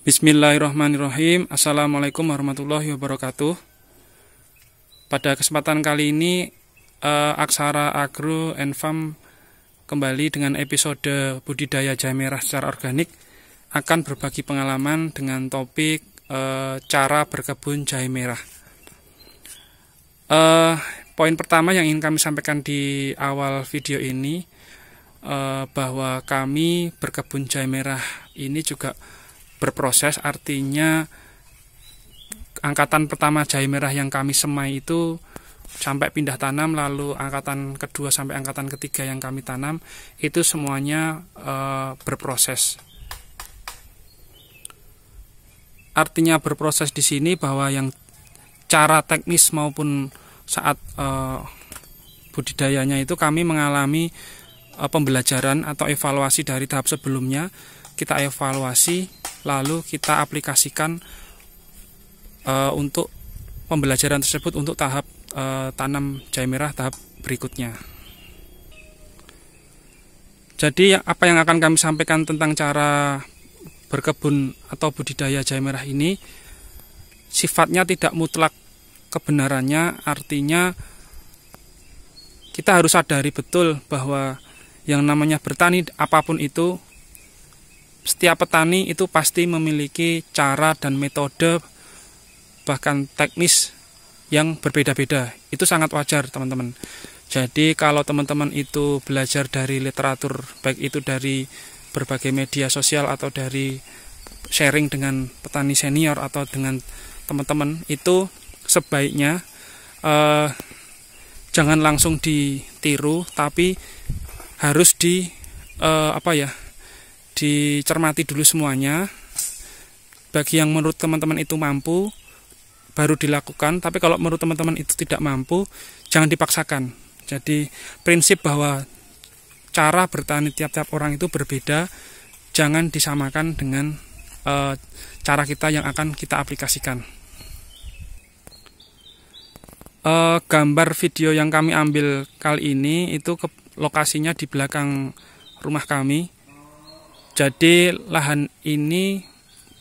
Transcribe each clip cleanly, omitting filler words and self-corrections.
Bismillahirrahmanirrahim. Assalamualaikum warahmatullahi wabarakatuh. Pada kesempatan kali ini Aksara Agro and Farm kembali dengan episode budidaya jahe merah secara organik, akan berbagi pengalaman dengan topik cara berkebun jahe merah. Poin pertama yang ingin kami sampaikan di awal video ini, bahwa kami berkebun jahe merah ini juga berproses, artinya angkatan pertama jahe merah yang kami semai itu sampai pindah tanam, lalu angkatan kedua sampai angkatan ketiga yang kami tanam itu semuanya berproses. Artinya berproses di sini bahwa yang cara teknis maupun saat budidayanya itu kami mengalami pembelajaran atau evaluasi dari tahap sebelumnya. Kita evaluasi, lalu kita aplikasikan untuk pembelajaran tersebut untuk tahap tanam jahe merah tahap berikutnya. Jadi apa yang akan kami sampaikan tentang cara berkebun atau budidaya jahe merah ini sifatnya tidak mutlak kebenarannya, artinya kita harus sadari betul bahwa yang namanya bertani apapun itu, setiap petani itu pasti memiliki cara dan metode bahkan teknis yang berbeda-beda. Itu sangat wajar teman-teman. Jadi kalau teman-teman itu belajar dari literatur, baik itu dari berbagai media sosial atau dari sharing dengan petani senior atau dengan teman-teman, itu sebaiknya jangan langsung ditiru, tapi harus dicermati dulu semuanya. Bagi yang menurut teman-teman itu mampu, baru dilakukan. Tapi kalau menurut teman-teman itu tidak mampu, jangan dipaksakan. Jadi prinsip bahwa cara bertani tiap-tiap orang itu berbeda, jangan disamakan dengan cara kita yang akan kita aplikasikan. Gambar video yang kami ambil kali ini itu lokasinya di belakang rumah kami. Jadi lahan ini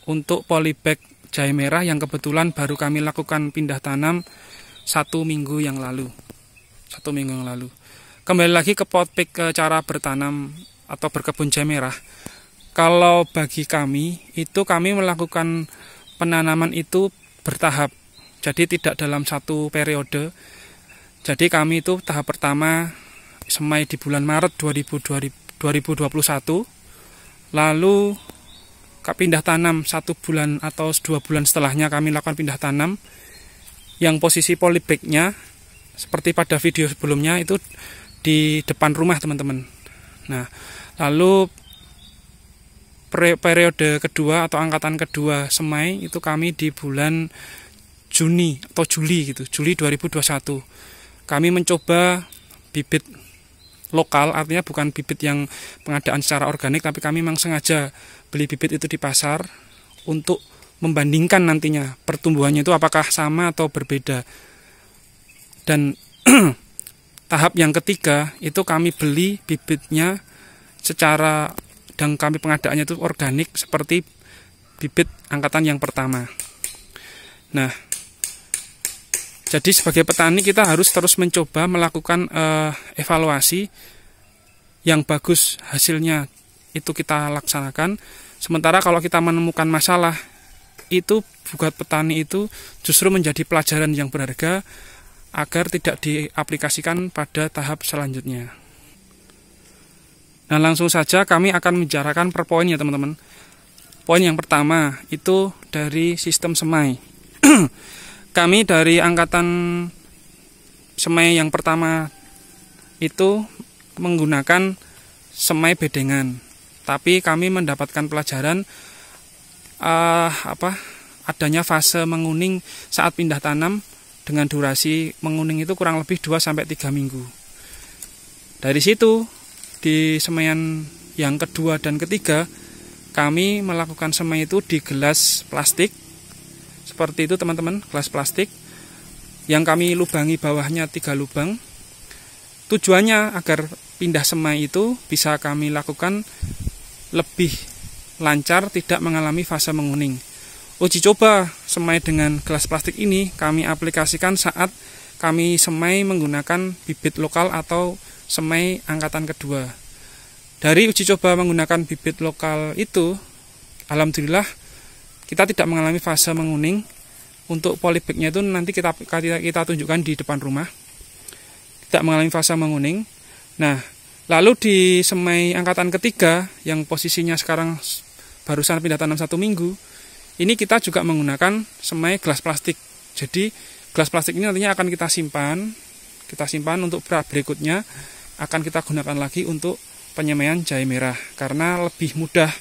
untuk polybag jahe merah yang kebetulan baru kami lakukan pindah tanam 1 minggu yang lalu. Kembali lagi ke topik cara bertanam atau berkebun jahe merah. Kalau bagi kami itu kami melakukan penanaman itu bertahap. Jadi tidak dalam satu periode. Jadi kami itu tahap pertama semai di bulan Maret 2021, lalu pindah tanam 1 bulan atau 2 bulan setelahnya kami lakukan pindah tanam, yang posisi polybagnya seperti pada video sebelumnya itu di depan rumah teman-teman. Nah, lalu periode kedua atau angkatan kedua semai itu kami di bulan Juni atau Juli 2021. Kami mencoba bibit lokal, artinya bukan bibit yang pengadaan secara organik, tapi kami memang sengaja beli bibit itu di pasar untuk membandingkan nantinya pertumbuhannya itu apakah sama atau berbeda. Dan tahap yang ketiga itu kami beli bibitnya secara, dan kami pengadaannya itu organik seperti bibit angkatan yang pertama. Nah, jadi sebagai petani kita harus terus mencoba melakukan evaluasi. Yang bagus hasilnya itu kita laksanakan. Sementara kalau kita menemukan masalah, itu buat petani itu justru menjadi pelajaran yang berharga agar tidak diaplikasikan pada tahap selanjutnya. Nah, langsung saja kami akan membicarakan per poin ya teman-teman. Poin yang pertama itu dari sistem semai. Kami dari angkatan semai yang pertama itu menggunakan semai bedengan. Tapi kami mendapatkan pelajaran adanya fase menguning saat pindah tanam dengan durasi menguning itu kurang lebih 2-3 minggu. Dari situ di semaian yang kedua dan ketiga kami melakukan semai itu di gelas plastik. Seperti itu teman-teman, gelas plastik yang kami lubangi bawahnya 3 lubang. Tujuannya agar pindah semai itu bisa kami lakukan lebih lancar, tidak mengalami fase menguning. Uji coba semai dengan gelas plastik ini kami aplikasikan saat kami semai menggunakan bibit lokal atau semai angkatan kedua. Dari uji coba menggunakan bibit lokal itu, alhamdulillah kita tidak mengalami fase menguning. Untuk polybagnya itu nanti kita tunjukkan di depan rumah. Tidak mengalami fase menguning. Nah, lalu di semai angkatan ketiga yang posisinya sekarang barusan pindah tanam 1 minggu, ini kita juga menggunakan semai gelas plastik. Jadi gelas plastik ini nantinya akan kita simpan untuk berikutnya akan kita gunakan lagi untuk penyemaian jahe merah, karena lebih mudah.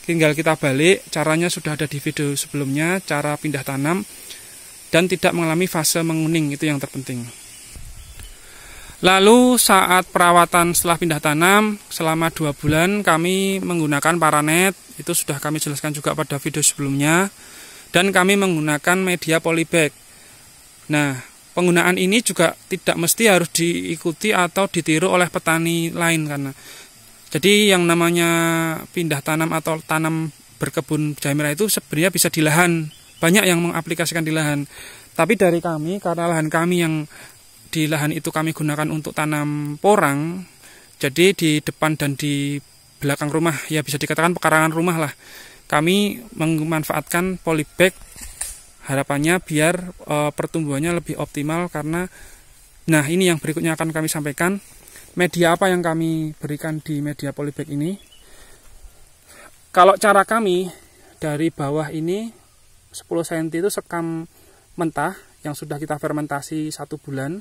Tinggal kita balik, caranya sudah ada di video sebelumnya, cara pindah tanam dan tidak mengalami fase menguning, itu yang terpenting. Lalu saat perawatan setelah pindah tanam selama 2 bulan kami menggunakan paranet, itu sudah kami jelaskan juga pada video sebelumnya, dan kami menggunakan media polybag. Nah, penggunaan ini juga tidak mesti harus diikuti atau ditiru oleh petani lain, karena jadi yang namanya pindah tanam atau tanam berkebun jahe merah itu sebenarnya bisa di lahan, banyak yang mengaplikasikan di lahan. Tapi dari kami, karena lahan kami yang di lahan itu kami gunakan untuk tanam porang, jadi di depan dan di belakang rumah, ya bisa dikatakan pekarangan rumah lah, kami memanfaatkan polybag, harapannya biar pertumbuhannya lebih optimal. Karena nah ini yang berikutnya akan kami sampaikan, media apa yang kami berikan di media polybag ini. Kalau cara kami, dari bawah ini 10 cm itu sekam mentah yang sudah kita fermentasi 1 bulan.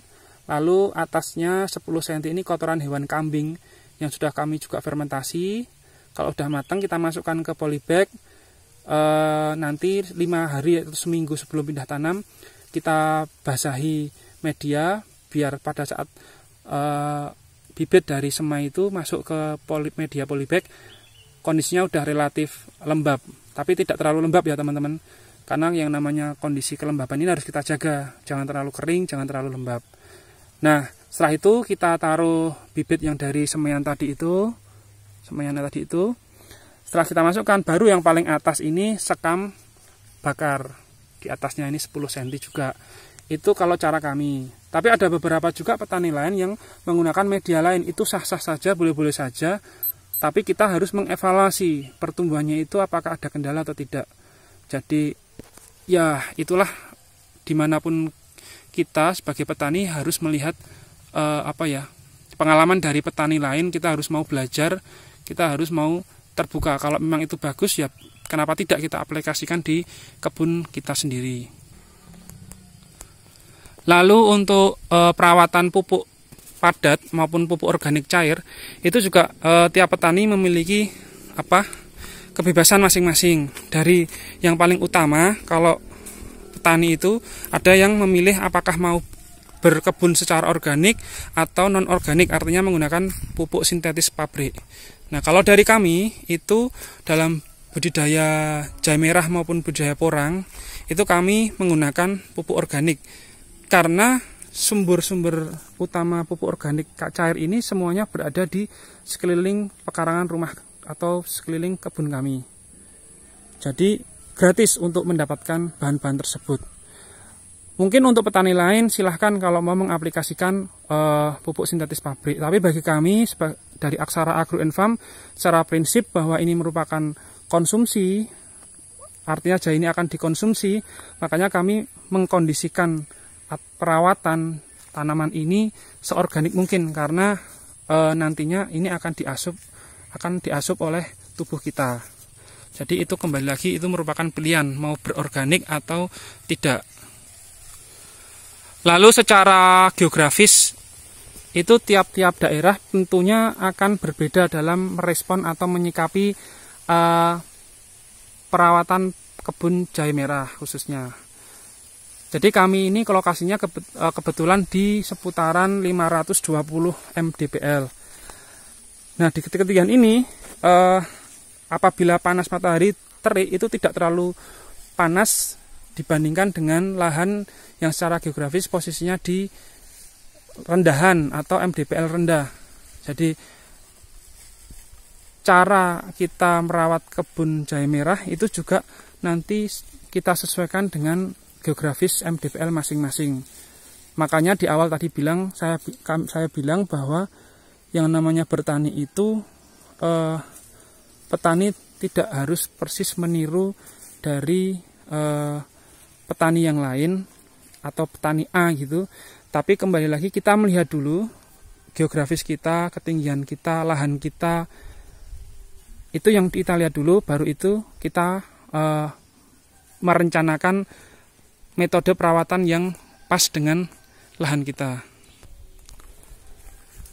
Lalu atasnya 10 cm ini kotoran hewan kambing yang sudah kami juga fermentasi. Kalau sudah matang kita masukkan ke polybag. Nanti 5 hari atau seminggu sebelum pindah tanam kita basahi media, biar pada saat bibit dari semai itu masuk ke media polybag kondisinya udah relatif lembab, tapi tidak terlalu lembab ya teman-teman, karena yang namanya kondisi kelembaban ini harus kita jaga, jangan terlalu kering, jangan terlalu lembab. Nah, setelah itu kita taruh bibit yang dari semaian tadi itu. Setelah kita masukkan, baru yang paling atas ini sekam bakar. Di atasnya ini 10 cm juga. Itu kalau cara kami. Tapi ada beberapa juga petani lain yang menggunakan media lain. Itu sah-sah saja, boleh-boleh saja. Tapi kita harus mengevaluasi pertumbuhannya itu apakah ada kendala atau tidak. Jadi ya itulah, dimanapun kita sebagai petani harus melihat pengalaman dari petani lain. Kita harus mau belajar, kita harus mau terbuka. Kalau memang itu bagus, ya kenapa tidak kita aplikasikan di kebun kita sendiri. Lalu untuk perawatan pupuk padat maupun pupuk organik cair, itu juga tiap petani memiliki kebebasan masing-masing. Dari yang paling utama, kalau petani itu ada yang memilih apakah mau berkebun secara organik atau non-organik, artinya menggunakan pupuk sintetis pabrik. Nah, kalau dari kami itu dalam budidaya jahe merah maupun budidaya porang, itu kami menggunakan pupuk organik. Karena sumber-sumber utama pupuk organik cair ini semuanya berada di sekeliling pekarangan rumah atau sekeliling kebun kami. Jadi gratis untuk mendapatkan bahan-bahan tersebut. Mungkin untuk petani lain silahkan kalau mau mengaplikasikan pupuk sintetis pabrik. Tapi bagi kami dari Aksara Agro & Farm, secara prinsip bahwa ini merupakan konsumsi, artinya jahe ini akan dikonsumsi, makanya kami mengkondisikan perawatan tanaman ini seorganik mungkin, karena nantinya ini akan diasup oleh tubuh kita. Jadi itu kembali lagi, itu merupakan pilihan mau berorganik atau tidak. Lalu secara geografis, itu tiap-tiap daerah tentunya akan berbeda dalam merespon atau menyikapi perawatan kebun jahe merah khususnya. Jadi kami ini lokasinya kebetulan di seputaran 520 mdpl. Nah, di ketinggian ini apabila panas matahari terik itu tidak terlalu panas dibandingkan dengan lahan yang secara geografis posisinya di rendahan atau mdpl rendah. Jadi cara kita merawat kebun jahe merah itu juga nanti kita sesuaikan dengan geografis MDPL masing-masing. Makanya di awal tadi saya bilang bahwa yang namanya bertani itu petani tidak harus persis meniru dari petani yang lain atau petani A gitu. Tapi kembali lagi kita melihat dulu geografis kita, ketinggian kita, lahan kita. Itu yang kita lihat dulu, baru itu kita merencanakan metode perawatan yang pas dengan lahan kita.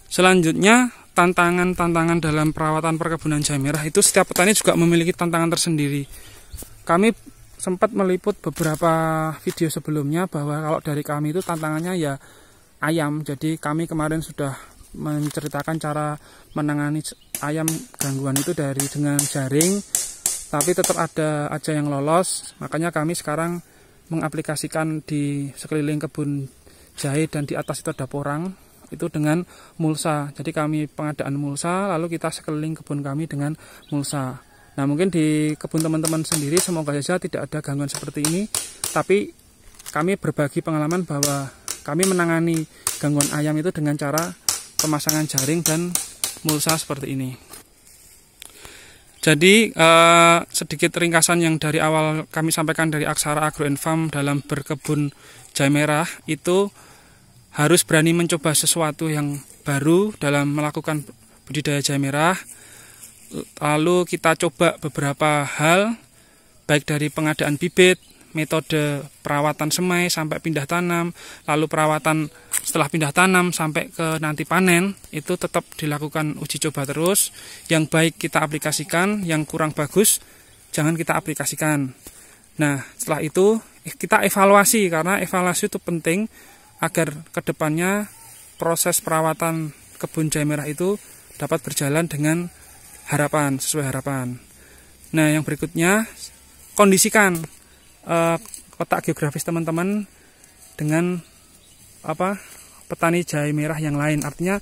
Selanjutnya, tantangan-tantangan dalam perawatan perkebunan jahe merah itu setiap petani juga memiliki tantangan tersendiri. Kami sempat meliput beberapa video sebelumnya bahwa kalau dari kami itu tantangannya ya ayam. Jadi kami kemarin sudah menceritakan cara menangani ayam gangguan itu dengan jaring, tapi tetap ada aja yang lolos. Makanya kami sekarang mengaplikasikan di sekeliling kebun jahe dan di atas itu ada porang itu dengan mulsa. Jadi kami pengadaan mulsa, lalu kita sekeliling kebun kami dengan mulsa. Nah, mungkin di kebun teman-teman sendiri semoga saja tidak ada gangguan seperti ini, tapi kami berbagi pengalaman bahwa kami menangani gangguan ayam itu dengan cara pemasangan jaring dan mulsa seperti ini. Jadi sedikit ringkasan yang dari awal kami sampaikan dari Aksara Agro & Farm dalam berkebun jahe merah itu harus berani mencoba sesuatu yang baru dalam melakukan budidaya jahe merah. Lalu kita coba beberapa hal, baik dari pengadaan bibit, metode perawatan semai sampai pindah tanam, lalu perawatan setelah pindah tanam sampai ke nanti panen, itu tetap dilakukan uji coba terus. Yang baik kita aplikasikan, yang kurang bagus jangan kita aplikasikan. Nah, setelah itu kita evaluasi, karena evaluasi itu penting agar kedepannya proses perawatan kebun jahe merah itu dapat berjalan dengan sesuai harapan. Nah, yang berikutnya, kondisikan kotak geografis teman-teman dengan petani jahe merah yang lain. Artinya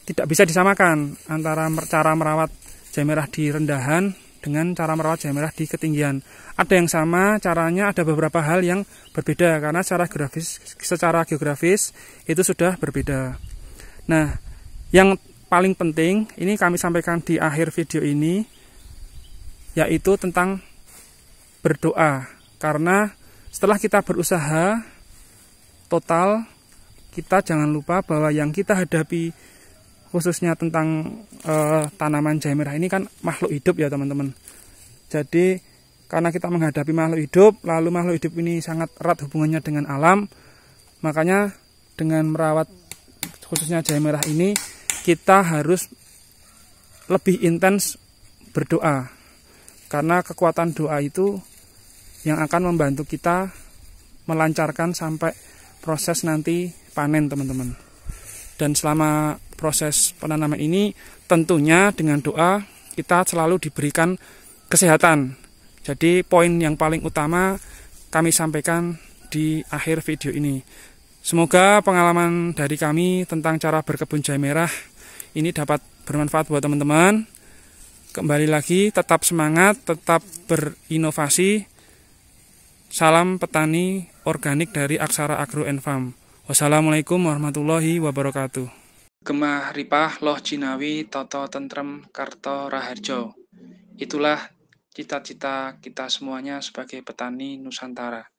tidak bisa disamakan antara cara merawat jahe merah di rendahan dengan cara merawat jahe merah di ketinggian. Ada yang sama caranya, ada beberapa hal yang berbeda karena secara geografis itu sudah berbeda. Nah, yang paling penting ini kami sampaikan di akhir video ini, yaitu tentang berdoa. Karena setelah kita berusaha total, kita jangan lupa bahwa yang kita hadapi khususnya tentang tanaman jahe merah ini kan makhluk hidup ya teman-teman. Jadi karena kita menghadapi makhluk hidup, lalu makhluk hidup ini sangat erat hubungannya dengan alam, makanya dengan merawat khususnya jahe merah ini kita harus lebih intens berdoa, karena kekuatan doa itu yang akan membantu kita melancarkan sampai proses nanti panen teman-teman. Dan selama proses penanaman ini tentunya dengan doa kita selalu diberikan kesehatan. Jadi poin yang paling utama kami sampaikan di akhir video ini. Semoga pengalaman dari kami tentang cara berkebun jahe merah ini dapat bermanfaat buat teman-teman. Kembali lagi, tetap semangat, tetap berinovasi. Salam petani organik dari Aksara Agro & Farm. Wassalamualaikum warahmatullahi wabarakatuh. Gemah ripah loh jinawi toto tentrem karto raharjo. Itulah cita-cita kita semuanya sebagai petani Nusantara.